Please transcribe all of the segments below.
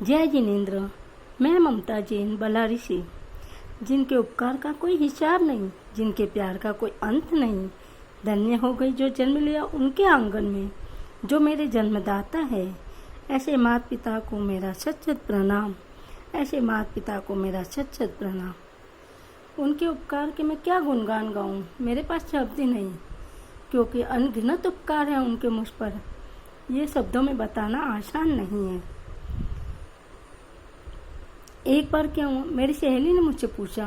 जय जिनेन्द्र। मैं ममता जैन बलारी से, जिनके उपकार का कोई हिसाब नहीं, जिनके प्यार का कोई अंत नहीं। धन्य हो गई जो जन्म लिया उनके आंगन में, जो मेरे जन्मदाता है। ऐसे माता पिता को मेरा सत सत प्रणाम, ऐसे माता पिता को मेरा सत सत प्रणाम। उनके उपकार के मैं क्या गुणगान गाऊं, मेरे पास शब्द ही नहीं, क्योंकि अनगिनत उपकार है उनके मुझ पर। ये शब्दों में बताना आसान नहीं है। एक बार क्या हुआ, मेरी सहेली ने मुझसे पूछा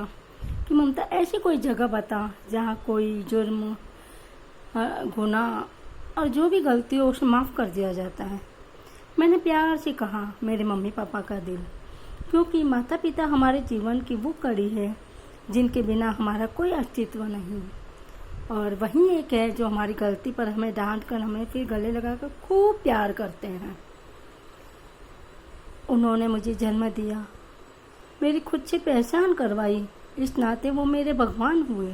कि ममता ऐसी कोई जगह बता जहाँ कोई जुर्म, गुनाह और जो भी गलती हो उसे माफ़ कर दिया जाता है। मैंने प्यार से कहा मेरे मम्मी पापा का दिल, क्योंकि माता पिता हमारे जीवन की वो कड़ी है जिनके बिना हमारा कोई अस्तित्व नहीं। और वही एक है जो हमारी गलती पर हमें डांट कर हमें फिर गले लगाकर खूब प्यार करते हैं। उन्होंने मुझे जन्म दिया, मेरी खुद से पहचान करवाई, इस नाते वो मेरे भगवान हुए।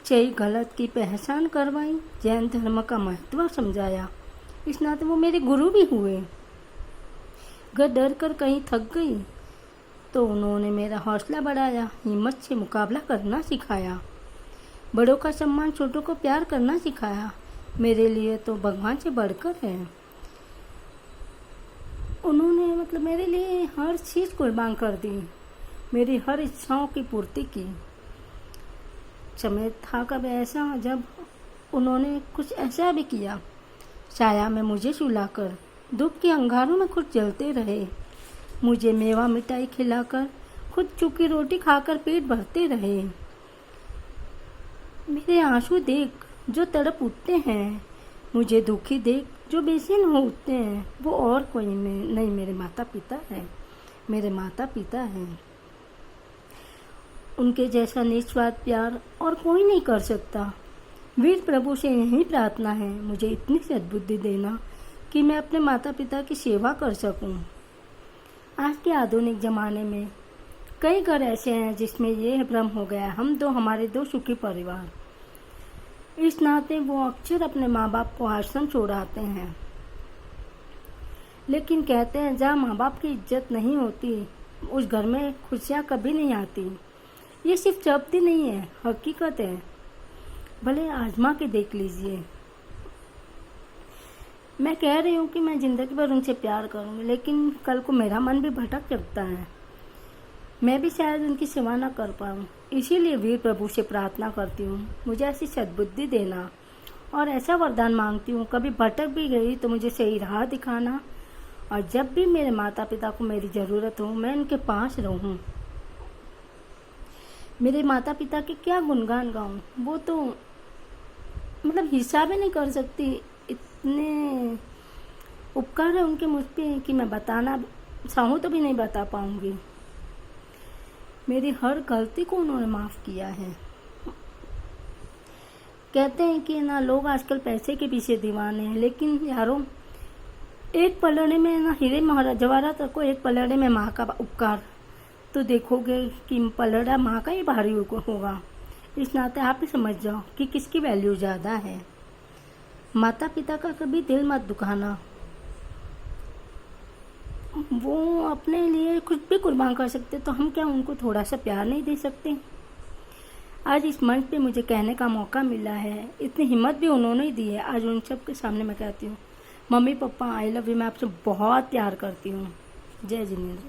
सही गलत की पहचान करवाई, जैन धर्म का महत्व समझाया, इस नाते वो मेरे गुरु भी हुए। घर डर कर कहीं थक गई तो उन्होंने मेरा हौसला बढ़ाया, हिम्मत से मुकाबला करना सिखाया, बड़ों का सम्मान, छोटों को प्यार करना सिखाया। मेरे लिए तो भगवान से बढ़कर है। उन्होंने मेरे लिए हर चीज़ कुर्बान कर दी, मेरी हर इच्छाओं की पूर्ति की। समय था कब ऐसा जब उन्होंने कुछ ऐसा भी किया, छाया में मुझे सुलाकर, धूप के अंगारों में खुद जलते रहे, मुझे मेवा मिठाई खिलाकर, खुद चुकी रोटी खाकर पेट भरते रहे। मेरे आंसू देख जो तड़प उठते हैं, मुझे दुखी देख जो बेचैन हो उठते हैं, वो और कोई नहीं, मेरे माता पिता हैं, मेरे माता पिता हैं। उनके जैसा निस्वार्थ प्यार और कोई नहीं कर सकता। वीर प्रभु से यही प्रार्थना है, मुझे इतनी सद्बुद्धि देना कि मैं अपने माता पिता की सेवा कर सकूं। आज के आधुनिक ज़माने में कई घर ऐसे हैं जिसमें ये भ्रम हो गया, हमारे दो सुखी परिवार। इस नाते वो अक्सर अपने माँ बाप को आश्रम छोड़ाते हैं, लेकिन कहते हैं जहाँ माँ बाप की इज्जत नहीं होती उस घर में खुशियाँ कभी नहीं आती। ये सिर्फ शब्द ही नहीं है, हकीकत है। भले आजमा के देख लीजिए। मैं कह रही हूँ कि मैं जिंदगी भर उनसे प्यार करूँगी, लेकिन कल को मेरा मन भी भटक सकता है, मैं भी शायद उनकी सेवा न कर पाऊँ। इसीलिए वीर प्रभु से प्रार्थना करती हूँ, मुझे ऐसी सद्बुद्धि देना, और ऐसा वरदान मांगती हूँ कभी भटक भी गई तो मुझे सही राह दिखाना, और जब भी मेरे माता पिता को मेरी ज़रूरत हो मैं उनके पास रहूँ। मेरे माता पिता के क्या गुणगान गाऊँ, वो तो हिसाब ही नहीं कर सकती। इतने उपकार है उनके मुझ पे कि मैं बताना चाहूँ तो भी नहीं बता पाऊँगी। मेरी हर गलती को उन्होंने माफ़ किया है। कहते हैं कि लोग आजकल पैसे के पीछे दीवाने हैं, लेकिन यारों एक पलड़े में हीरे जवाहरात रखो, एक पलड़े में माँ का उपकार, तो देखोगे कि पलड़ा माँ का ही भारी होगा। इस नाते आप ही समझ जाओ कि किसकी वैल्यू ज़्यादा है। माता पिता का कभी दिल मत दुखाना, वो अपने लिए कुछ भी कुर्बान कर सकते, तो हम क्या उनको थोड़ा सा प्यार नहीं दे सकते। आज इस मंच पे मुझे कहने का मौका मिला है, इतनी हिम्मत भी उन्होंने ही दी है। आज उन सब के सामने मैं कहती हूँ, mummy papa I love you, मैं आपसे बहुत प्यार करती हूँ। जय जिनेन्द्र।